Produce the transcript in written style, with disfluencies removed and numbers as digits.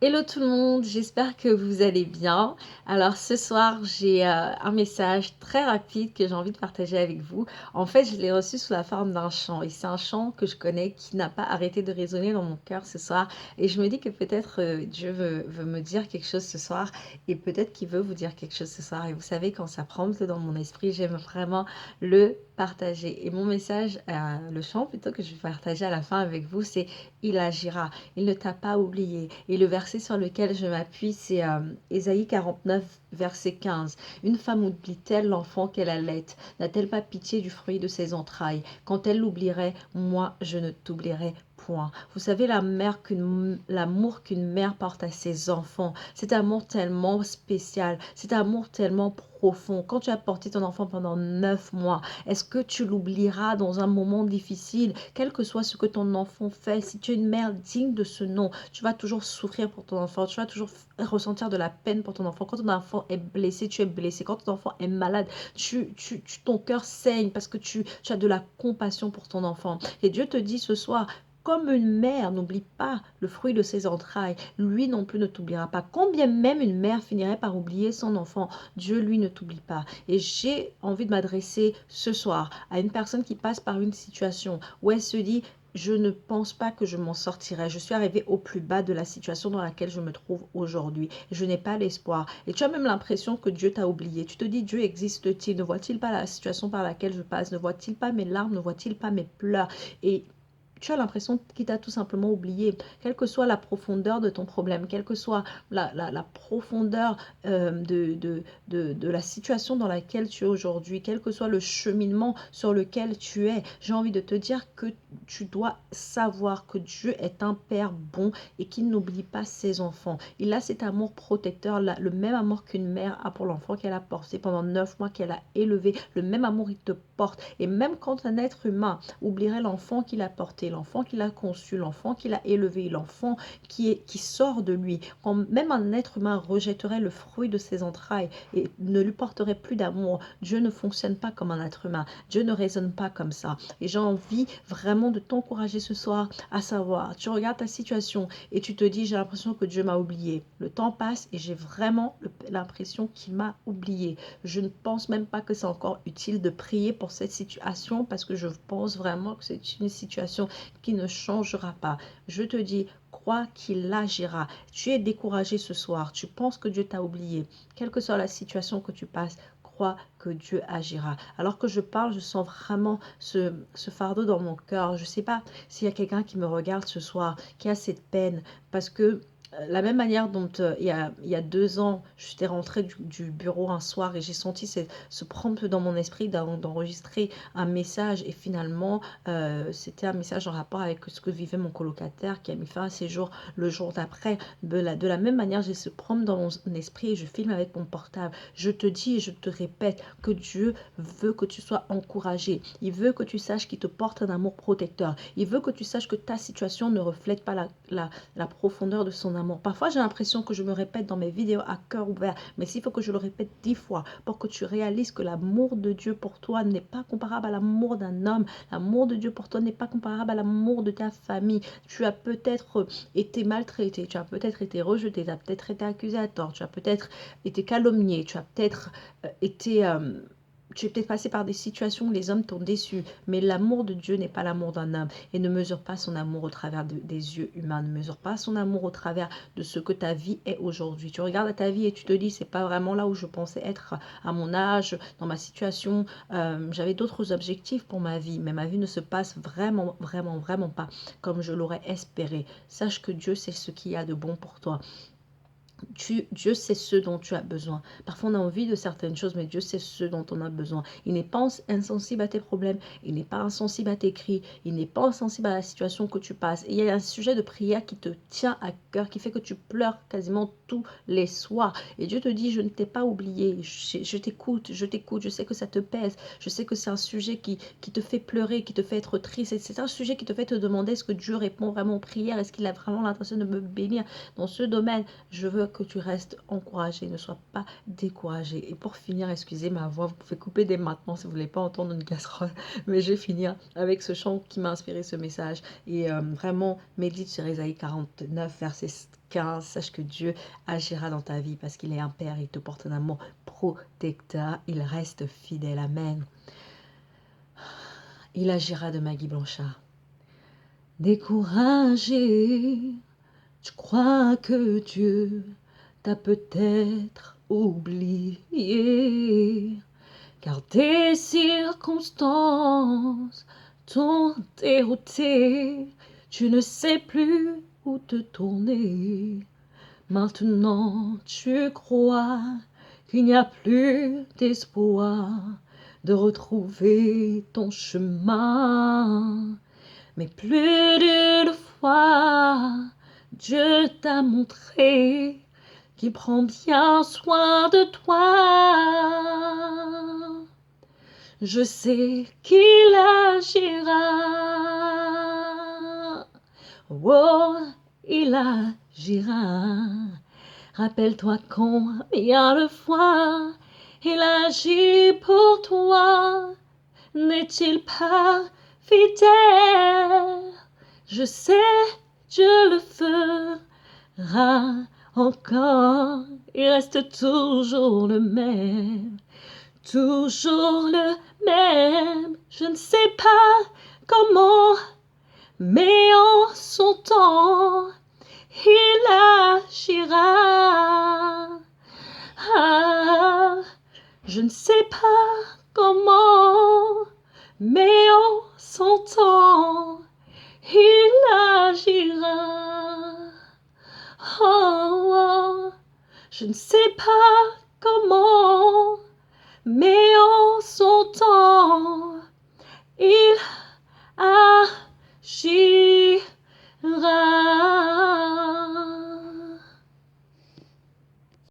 Hello tout le monde, j'espère que vous allez bien. Alors ce soir, j'ai un message très rapide que j'ai envie de partager avec vous. En fait, je l'ai reçu sous la forme d'un chant et c'est un chant que je connais qui n'a pas arrêté de résonner dans mon cœur ce soir. Et je me dis que peut-être Dieu veut me dire quelque chose ce soir et peut-être qu'il veut vous dire quelque chose ce soir. Et vous savez, quand ça prompte dans mon esprit, j'aime vraiment le partager. Et mon message, le chant plutôt que je vais partager à la fin avec vous, c'est il agira. Il ne t'a pas oublié. Et le verset sur lequel je m'appuie, c'est Ésaïe 49, verset 15. Une femme oublie-t-elle l'enfant qu'elle allait? N'a-t-elle pas pitié du fruit de ses entrailles? Quand elle l'oublierait, moi, je ne t'oublierai point. Vous savez, l'amour qu'une mère porte à ses enfants, cet amour tellement spécial, cet amour tellement profond. Quand tu as porté ton enfant pendant 9 mois, est-ce que tu l'oublieras dans un moment difficile, quel que soit ce que ton enfant fait? Si tu es une mère digne de ce nom, tu vas toujours souffrir pour ton enfant, tu vas toujours ressentir de la peine pour ton enfant. Quand ton enfant est blessé, tu es blessé. Quand ton enfant est malade, ton cœur saigne parce que tu as de la compassion pour ton enfant. Et Dieu te dit ce soir, comme une mère n'oublie pas le fruit de ses entrailles, lui non plus ne t'oubliera pas. Combien même une mère finirait par oublier son enfant, Dieu lui ne t'oublie pas. Et j'ai envie de m'adresser ce soir à une personne qui passe par une situation où elle se dit, je ne pense pas que je m'en sortirai. Je suis arrivée au plus bas de la situation dans laquelle je me trouve aujourd'hui. Je n'ai pas l'espoir. Et tu as même l'impression que Dieu t'a oublié. Tu te dis, Dieu existe-t-il? Ne voit-il pas la situation par laquelle je passe? Ne voit-il pas mes larmes? Ne voit-il pas mes pleurs? Et tu as l'impression qu'il t'a tout simplement oublié, quelle que soit la profondeur de ton problème, quelle que soit la profondeur de la situation dans laquelle tu es aujourd'hui, quel que soit le cheminement sur lequel tu es. J'ai envie de te dire que tu dois savoir que Dieu est un Père bon et qu'il n'oublie pas ses enfants. Il a cet amour protecteur, le même amour qu'une mère a pour l'enfant qu'elle a porté pendant 9 mois, qu'elle a élevé. Le même amour il te porte. Et même quand un être humain oublierait l'enfant qu'il a porté, l'enfant qu'il a conçu, l'enfant qu'il a élevé, l'enfant qui sort de lui, quand même un être humain rejetterait le fruit de ses entrailles et ne lui porterait plus d'amour, Dieu ne fonctionne pas comme un être humain. Dieu ne raisonne pas comme ça. Et j'ai envie vraiment de t'encourager ce soir à savoir, tu regardes ta situation et tu te dis, j'ai l'impression que Dieu m'a oublié. Le temps passe et j'ai vraiment l'impression qu'il m'a oublié. Je ne pense même pas que c'est encore utile de prier pour cette situation parce que je pense vraiment que c'est une situation qui ne changera pas. Je te dis, crois qu'il agira. Tu es découragé ce soir, tu penses que Dieu t'a oublié. Quelle que soit la situation que tu passes, crois que Dieu agira. Alors que je parle, je sens vraiment ce fardeau dans mon cœur. Je ne sais pas s'il y a quelqu'un qui me regarde ce soir, qui a cette peine, parce que la même manière dont il y a 2 ans, j'étais rentrée du bureau un soir et j'ai senti ce prompt dans mon esprit d'enregistrer un message et finalement c'était un message en rapport avec ce que vivait mon colocataire qui a mis fin à ses jours le jour d'après. De la même manière, j'ai ce prompt dans mon esprit et je filme avec mon portable. Je te dis et je te répète que Dieu veut que tu sois encouragé. Il veut que tu saches qu'il te porte un amour protecteur. Il veut que tu saches que ta situation ne reflète pas la profondeur de son amour. Parfois, j'ai l'impression que je me répète dans mes vidéos à cœur ouvert, mais s'il faut que je le répète 10 fois pour que tu réalises que l'amour de Dieu pour toi n'est pas comparable à l'amour d'un homme, l'amour de Dieu pour toi n'est pas comparable à l'amour de ta famille. Tu as peut-être été maltraité, tu as peut-être été rejeté, tu as peut-être été accusé à tort, tu as peut-être été calomnié, tu as peut-être été... tu es peut-être passé par des situations où les hommes t'ont déçu, mais l'amour de Dieu n'est pas l'amour d'un homme et ne mesure pas son amour au travers des yeux humains, ne mesure pas son amour au travers de ce que ta vie est aujourd'hui. Tu regardes à ta vie et tu te dis, c'est pas vraiment là où je pensais être à mon âge, dans ma situation. J'avais d'autres objectifs pour ma vie, mais ma vie ne se passe vraiment, vraiment, vraiment pas comme je l'aurais espéré. Sache que Dieu sait ce qu'il y a de bon pour toi. Dieu sait ce dont tu as besoin. Parfois, on a envie de certaines choses, mais Dieu sait ce dont on a besoin. Il n'est pas insensible à tes problèmes, il n'est pas insensible à tes cris, il n'est pas insensible à la situation que tu passes. Et il y a un sujet de prière qui te tient à cœur, qui fait que tu pleures quasiment tous les soirs. Et Dieu te dit, je ne t'ai pas oublié, je t'écoute, je sais que ça te pèse, je sais que c'est un sujet qui te fait pleurer, qui te fait être triste. C'est un sujet qui te fait te demander est-ce que Dieu répond vraiment aux prières, est-ce qu'il a vraiment l'intention de me bénir dans ce domaine. Je veux que tu restes encouragé, ne sois pas découragé. Et pour finir, excusez ma voix, vous pouvez couper dès maintenant si vous ne voulez pas entendre une casserole, mais je vais finir avec ce chant qui m'a inspiré ce message. Et vraiment, médite sur Ésaïe 49, verset 15, sache que Dieu agira dans ta vie parce qu'il est un Père, il te porte un amour protecteur, il reste fidèle, amen. Il agira de Maggie Blanchard. Découragé, tu crois que Dieu t'a peut-être oublié, car tes circonstances t'ont dérouté, tu ne sais plus où te tourner. Maintenant tu crois qu'il n'y a plus d'espoir de retrouver ton chemin. Mais plus d'une fois, Dieu t'a montré qu'il prend bien soin de toi. Je sais qu'il agira. Oh, il agira. Rappelle-toi combien de fois il agit pour toi. N'est-il pas fidèle? Je sais, Dieu le fera encore. Il reste toujours le même. Toujours le même. Je ne sais pas comment, mais en son temps, il agira. Ah, je ne sais pas comment, mais en son temps, il agira. Oh, je ne sais pas comment, mais en son temps, il agira.